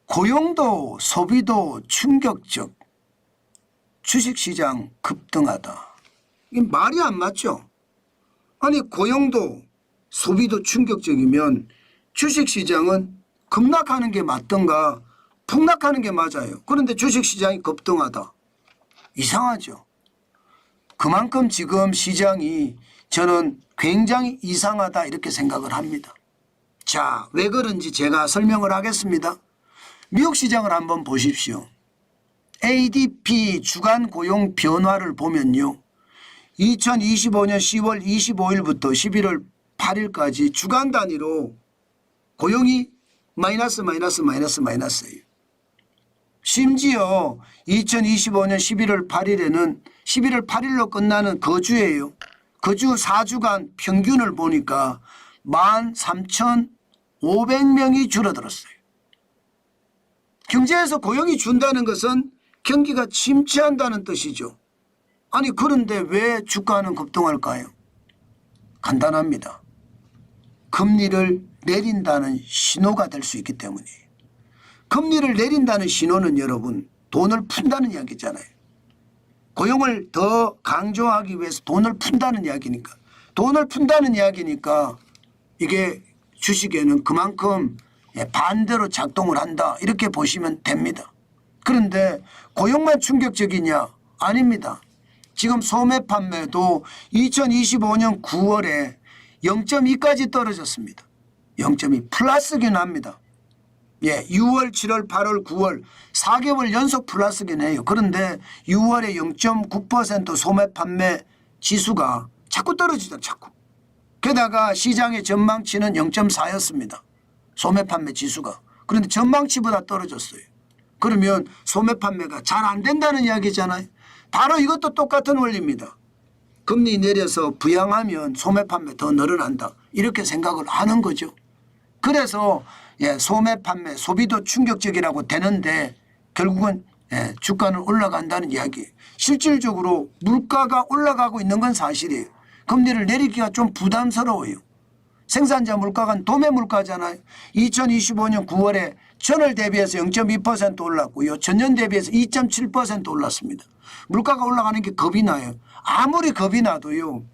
고용도 소비도 충격적, 주식시장 급등하다. 이게 말이 안 맞죠. 아니 고용도 소비도 충격적이면 주식시장은 급락하는 게 맞던가 폭락하는 게 맞아요. 그런데 주식시장이 급등하다. 이상하죠. 그만큼 지금 시장이 저는 굉장히 이상하다 이렇게 생각을 합니다. 자, 왜 그런지 제가 설명을 하겠습니다. 미국 시장을 한번 보십시오. ADP 주간 고용 변화를 보면요. 2025년 10월 25일부터 11월 8일까지 주간 단위로 고용이 마이너스예요. 심지어 2025년 11월 8일에는 11월 8일로 끝나는 거주예요. 거주 4주간 평균을 보니까 13,500명이 줄어들었어요. 경제에서 고용이 준다는 것은 경기가 침체한다는 뜻이죠. 아니 그런데 왜 주가는 급등할까요? 간단합니다. 금리를 내린다는 신호가 될 수 있기 때문이에요. 금리를 내린다는 신호는 여러분 돈을 푼다는 이야기잖아요. 고용을 더 강조하기 위해서 돈을 푼다는 이야기니까. 돈을 푼다는 이야기니까 이게 주식에는 그만큼 반대로 작동을 한다 이렇게 보시면 됩니다. 그런데 고용만 충격적이냐? 아닙니다. 지금 소매 판매도 2025년 9월에 0.2까지 떨어졌습니다. 0.2 플러스긴 합니다. 예, 6월, 7월, 8월, 9월 4개월 연속 플러스긴 해요. 그런데 6월에 0.9% 소매 판매 지수가 자꾸 떨어지다 자꾸. 게다가 시장의 전망치는 0.4였습니다. 소매 판매 지수가. 그런데 전망치보다 떨어졌어요. 그러면 소매 판매가 잘 안 된다는 이야기잖아요. 바로 이것도 똑같은 원리입니다. 금리 내려서 부양하면 소매 판매 더 늘어난다. 이렇게 생각을 하는 거죠. 그래서 소매 판매 소비도 충격적이라고 되는데 결국은 주가는 올라간다는 이야기예요. 실질적으로 물가가 올라가고 있는 건 사실이에요. 금리를 내리기가 좀 부담스러워요. 생산자 물가가 도매 물가잖아요. 2025년 9월에 전월 대비해서 0.2% 올랐고요. 전년 대비해서 2.7% 올랐습니다. 물가가 올라가는 게 겁이 나요. 아무리 겁이 나도요.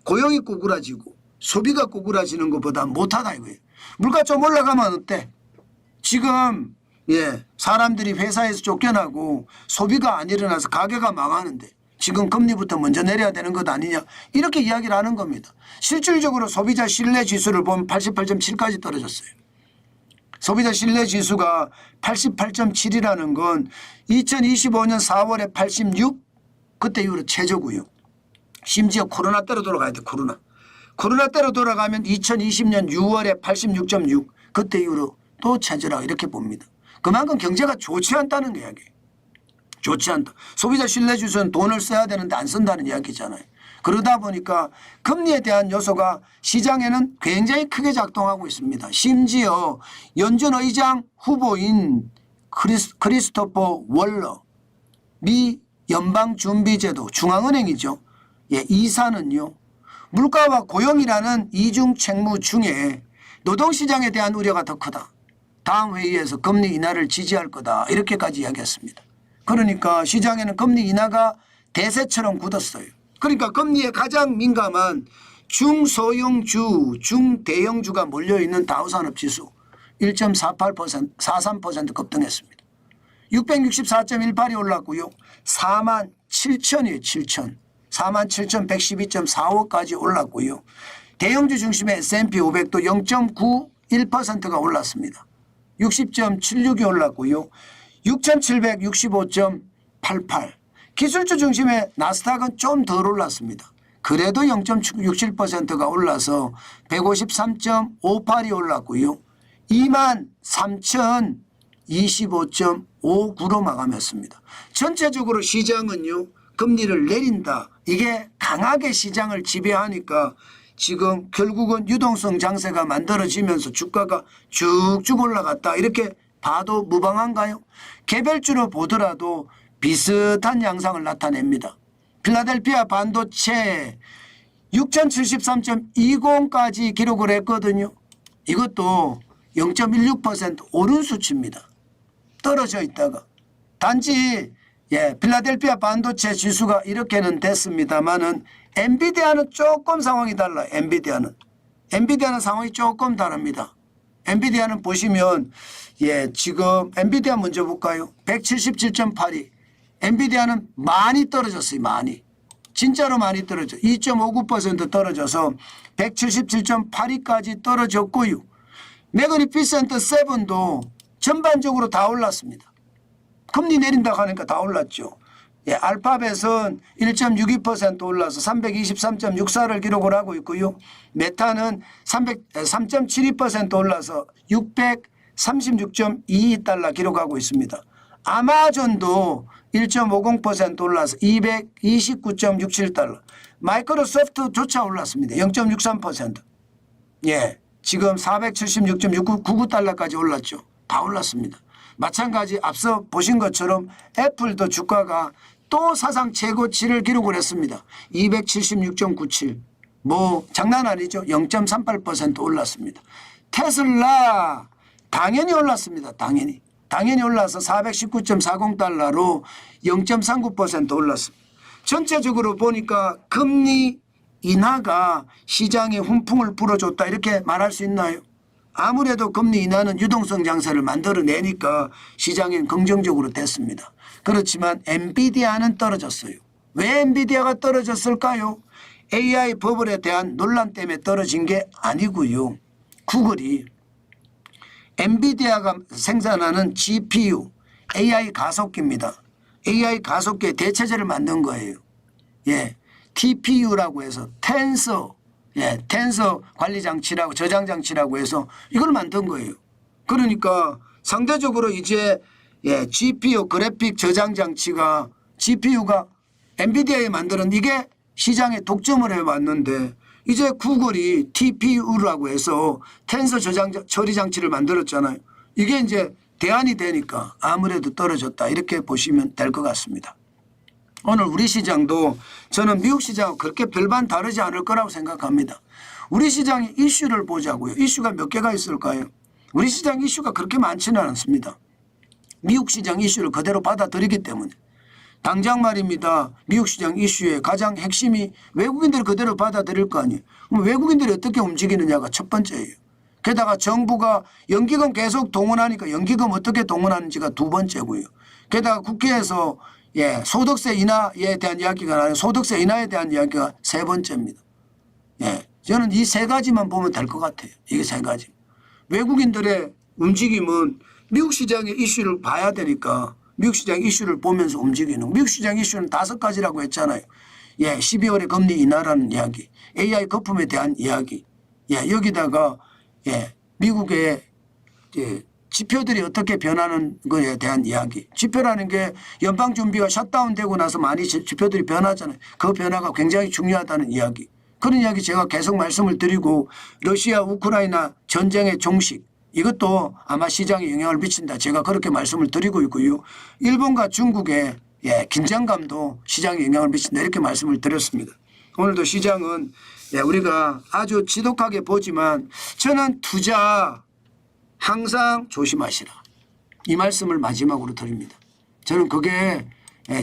고용이 구부라지고 소비가 구부라지는 것보다 못하다 이거예요. 물가 좀 올라가면 어때? 지금 사람들이 회사에서 쫓겨나고 소비가 안 일어나서 가게가 망하는데 지금 금리부터 먼저 내려야 되는 것 아니냐 이렇게 이야기를 하는 겁니다. 실질적으로 소비자 신뢰 지수를 보면 88.7까지 떨어졌어요. 소비자 신뢰 지수가 88.7이라는 건 2025년 4월에 86 그때 이후로 최저고요. 심지어 코로나 때로 돌아가야 돼. 코로나 때로 돌아가면 2020년 6월에 86.6 그때 이후로 또 최저라 이렇게 봅니다. 그만큼 경제가 좋지 않다는 이야기예요. 좋지 않다. 소비자 신뢰 지수는 돈을 써야 되는데 안 쓴다는 이야기잖아요. 그러다 보니까 금리에 대한 요소가 시장에는 굉장히 크게 작동하고 있습니다. 심지어 연준 의장 후보인 크리스토퍼 월러 미 연방준비제도 중앙은행이죠. 이사는요. 물가와 고용이라는 이중 책무 중에 노동시장에 대한 우려가 더 크다. 다음 회의에서 금리 인하를 지지할 거다. 이렇게까지 이야기했습니다. 그러니까 시장에는 금리 인하가 대세처럼 굳었어요. 그러니까 금리에 가장 민감한 중소형주, 중대형주가 몰려있는 다우산업지수 1.48%, 43% 급등했습니다. 664.18이 올랐고요. 47,000이에요. 7,000. 47,112.45까지 올랐고요. 대형주 중심의 S&P 500도 0.91%가 올랐습니다. 60.76이 올랐고요. 6,765.88. 기술주 중심의 나스닥은 좀 덜 올랐습니다. 그래도 0.67%가 올라서 153.58이 올랐고요. 23,025.59로 마감했습니다. 전체적으로 시장은요. 금리를 내린다. 이게 강하게 시장을 지배하니까 지금 결국은 유동성 장세가 만들어지면서 주가가 쭉쭉 올라갔다. 이렇게 봐도 무방한가요? 개별주로 보더라도 비슷한 양상을 나타냅니다. 필라델피아 반도체 6,073.20까지 기록을 했거든요. 이것도 0.16% 오른 수치입니다. 떨어져 있다가 단지 필라델피아 반도체 지수가 이렇게는 됐습니다만은 엔비디아는 조금 상황이 달라요. 엔비디아는 상황이 조금 다릅니다. 엔비디아는 보시면 지금 엔비디아 먼저 볼까요? 177.82. 엔비디아는 많이 떨어졌어요. 많이. 진짜로 많이 떨어져. 2.59% 떨어져서 177.82까지 떨어졌고요. 매그니피센트 7도 전반적으로 다 올랐습니다. 금리 내린다고 하니까 다 올랐죠. 알파벳은 1.62% 올라서 323.64를 기록을 하고 있고요. 메타는 3.72% 올라서 636.22달러 기록하고 있습니다. 아마존도 1.50% 올라서 229.67달러. 마이크로소프트조차 올랐습니다. 0.63%. 지금 476.99달러까지 올랐죠. 다 올랐습니다. 마찬가지 앞서 보신 것처럼 애플도 주가가 또 사상 최고치를 기록을 했습니다. 276.97. 뭐 장난 아니죠. 0.38% 올랐습니다. 테슬라 당연히 올랐습니다. 당연히 올라서 419.40달러로 0.39% 올랐습니다. 전체적으로 보니까 금리 인하가 시장에 훈풍을 불어줬다 이렇게 말할 수 있나요? 아무래도 금리 인하는 유동성 장세를 만들어내니까 시장엔 긍정적으로 됐습니다. 그렇지만 엔비디아는 떨어졌어요. 왜 엔비디아가 떨어졌을까요? AI 버블에 대한 논란 때문에 떨어진 게 아니고요. 구글이 엔비디아가 생산하는 GPU, AI 가속기입니다. AI 가속기의 대체제를 만든 거예요. TPU라고 해서 텐서 관리 장치라고 저장 장치라고 해서 이걸 만든 거예요. 그러니까 상대적으로 이제 GPU 그래픽 저장 장치가 GPU가 엔비디아에 만드는 이게 시장에 독점을 해왔는데 이제 구글이 TPU라고 해서 텐서 저장 처리 장치를 만들었잖아요. 이게 이제 대안이 되니까 아무래도 떨어졌다 이렇게 보시면 될 것 같습니다. 오늘 우리 시장도 저는 미국 시장하고 그렇게 별반 다르지 않을 거라고 생각합니다. 우리 시장의 이슈를 보자고요. 이슈가 몇 개가 있을까요? 우리 시장 이슈가 그렇게 많지는 않습니다. 미국 시장 이슈를 그대로 받아들이기 때문에. 당장 말입니다. 미국 시장 이슈의 가장 핵심이 외국인들을 그대로 받아들일 거 아니에요. 그럼 외국인들이 어떻게 움직이느냐가 첫 번째예요. 게다가 정부가 연기금 계속 동원하니까 연기금 어떻게 동원하는지가 두 번째고요. 게다가 국회에서 소득세 인하에 대한 이야기가 나와요. 소득세 인하에 대한 이야기가 세 번째입니다. 저는 이 세 가지만 보면 될 것 같아요. 이게 세 가지. 외국인들의 움직임은 미국 시장의 이슈를 봐야 되니까 미국 시장 이슈를 보면서 움직이는. 미국 시장 이슈는 5가지라고 했잖아요. 12월에 금리 인하라는 이야기, AI 거품에 대한 이야기, 여기다가 미국의 지표들이 어떻게 변하는 것에 대한 이야기. 지표라는 게 연방준비가 셧다운되고 나서 많이 지표들이 변하잖아요. 그 변화가 굉장히 중요하다는 이야기. 그런 이야기 제가 계속 말씀을 드리고 러시아 우크라이나 전쟁의 종식 이것도 아마 시장에 영향을 미친다. 제가 그렇게 말씀을 드리고 있고요. 일본과 중국의 긴장감도 시장에 영향을 미친다. 이렇게 말씀을 드렸습니다. 오늘도 시장은 우리가 아주 지독하게 보지만 저는 투자 항상 조심하시라. 이 말씀을 마지막으로 드립니다. 저는 그게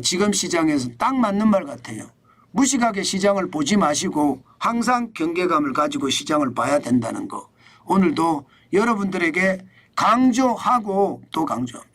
지금 시장에서 딱 맞는 말 같아요. 무식하게 시장을 보지 마시고 항상 경계감을 가지고 시장을 봐야 된다는 거. 오늘도 여러분들에게 강조하고 또 강조합니다.